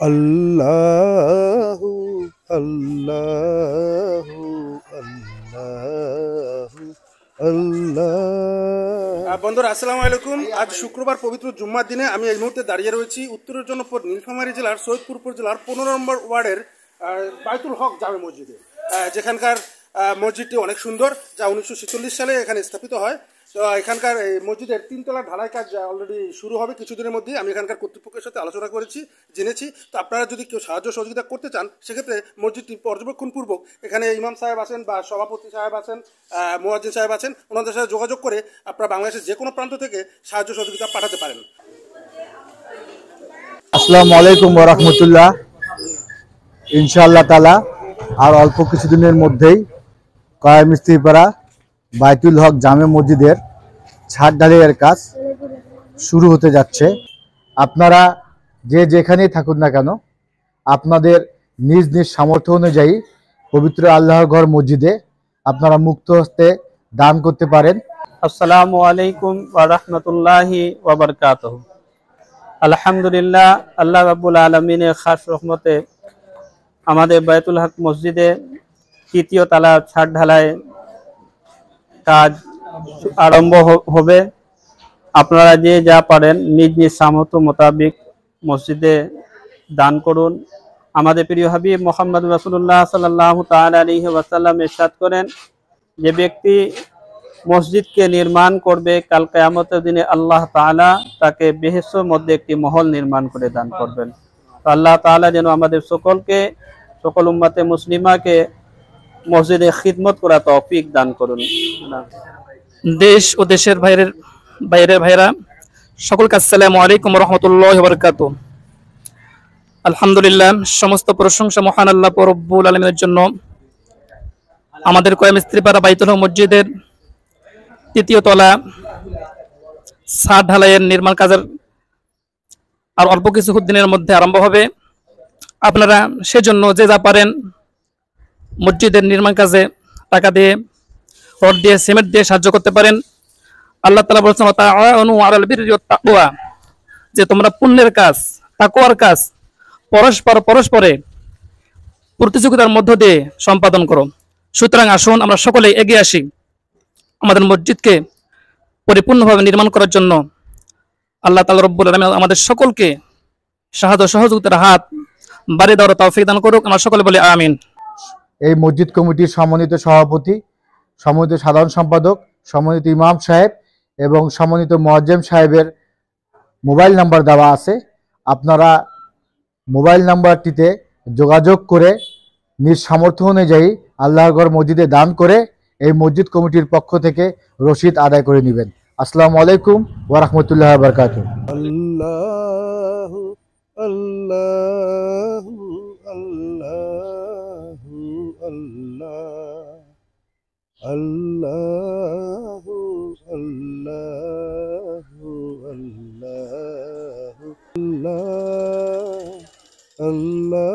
আল্লাহু আল্লাহু আল্লাহু আল্লাহ। বন্ধুরা আসসালামু আলাইকুম। আজ শুক্রবার পবিত্র জুম্মার দিনে আমি এই মুহূর্তে দাঁড়িয়ে রয়েছি উত্তরের জনপদ নীলফামারী জেলার সৈয়দপুর উপজেলার 15 নম্বর ওয়ার্ডের বাইতুল হক জামে মসজিদে, যেখানকার মসজিদটি অনেক সুন্দর, যা 1946 সালে এখানে স্থাপিত হয়। তো এখানকার এই মসজিদের 3তলা ঢালাই কাজ অলরেডি শুরু হবে কিছুদিনের মধ্যেই। আমি এখানকার কর্তৃপক্ষের সাথে আলোচনা করেছি, জেনেছি। তো আপনারা যদি কেউ সাহায্য সহযোগিতা করতে চান, সেক্ষেত্রে মসজিদটি পর্যবেক্ষণপূর্বক এখানে ইমাম সাহেব আছেন বা সভাপতি সাহেব আছেন, মুয়াজ্জিন সাহেব আছেন, ওনাদের সাথে যোগাযোগ করে আপনারা বাংলাদেশের যে কোনো প্রান্ত থেকে সাহায্য সহযোগিতা পাঠাতে পারেন। আসসালামু আলাইকুম ওয়া রাহমাতুল্লাহ। ইনশাআল্লাহ তাআলা আর অল্প কিছুদিনের মধ্যেই কয়া মিস্ত্রিপাড়া বাইতুল হক জামে মসজিদের ছাদ ঢালাইয়ের কাজ শুরু হতে যাচ্ছে। আপনারা যে যেখানেই থাকুন না কেন, আপনাদের নিজ নিজ সামর্থ্য অনুযায়ী পবিত্র আল্লাহর ঘর মসজিদে আপনারা মুক্ত হস্তে দান করতে পারেন। আসসালামু আলাইকুম ওয়া রাহমাতুল্লাহি ওয়া বারাকাতুহু। আলহামদুলিল্লাহ, আল্লাহ রাব্বুল আলামিনের খাস রহমতে আমাদের বাইতুল হক মসজিদে 3য় তলা ছাদ ঢালাই কাজ আরম্ভ হবে। আপনারা যে যা পারেন নিজ নিজ সামর্থ্য মোতাবেক মসজিদে দান করুন। আমাদের প্রিয় হাবিব মুহাম্মদ রাসূলুল্লাহ সাল্লাল্লাহু তাআলা আলাইহি ওয়াসাল্লাম ইরশাদ করেন, যে ব্যক্তি মসজিদকে নির্মাণ করবে, কাল কিয়ামতের দিনে আল্লাহ তাআলা তাকে বেহেশতের মধ্যে একটি মহল নির্মাণ করে দান করবেন। তো আল্লাহ তাআলা যেন আমাদের সকলকে, সকল উম্মতে মুসলিমাকে মসজিদে খিদমত করা তৌফিক দান করুন। দেশ ও দেশের বাইরের ভাইরা সকলকে আসসালামু আলাইকুম ওয়া রাহমাতুল্লাহি ওয়া বারাকাতুহু। আলহামদুলিল্লাহ, সমস্ত প্রশংসা মহান আল্লাহ রব্বুল আলামিনের জন্য। আমাদের কয়া মিস্ত্রিপাড়া বাইতুল হক মসজিদের 3য় তলা ছাদ ঢালাইয়ের নির্মাণ কাজের আর অল্প কিছু দিনের মধ্যে আরম্ভ হবে। আপনারা সেজন্য যে যা পারেন মসজিদের নির্মাণ কাজে টাকা দিয়ে, রড দিয়ে, সিমেন্ট দিয়ে সাহায্য করতে পারেন। আল্লাহ তাআলা বলেছেন, তাআওয়ানু আলাল বিররি ওয়াত তাকওয়া, যে তোমরা পুণ্যের কাজ, তাকওয়ার কাজ পরস্পরে প্রতিযোগিতার মধ্য দিয়ে সম্পাদন করো। সুতরাং আসুন আমরা সকলে এগিয়ে আসি আমাদের মসজিদকে পরিপূর্ণভাবে নির্মাণ করার জন্য। আল্লাহ তাআলা রব্বুল আলামিন আমাদের সকলকে সাহায্য সহযোগিতার হাত বাড়িয়ে দেওয়ার তৌফিক দান করুক। আমরা সকলে বলি আমিন। এই মসজিদ কমিটির সম্মানিত সভাপতি, সম্মানিত সাধারণ সম্পাদক, সম্মানিত ইমাম সাহেব এবং সম্মানিত মুয়াজ্জিম সাহেবের মোবাইল নাম্বার দেওয়া আছে। আপনারা মোবাইল নাম্বারটিতে যোগাযোগ করে নিজ সামর্থ্য অনুযায়ী আল্লাহর ঘর মসজিদে দান করে এই মসজিদ কমিটির পক্ষ থেকে রসিদ আদায় করে নেবেন। আসসালামু আলাইকুম ওয়া রাহমাতুল্লাহি ওয়া বারাকাতুহু। আল্লাহু আল্লাহু আল্লাহু আল্লাহ আল্লাহু আল্লাহু আল্লাহু আল্লাহ আল্লাহ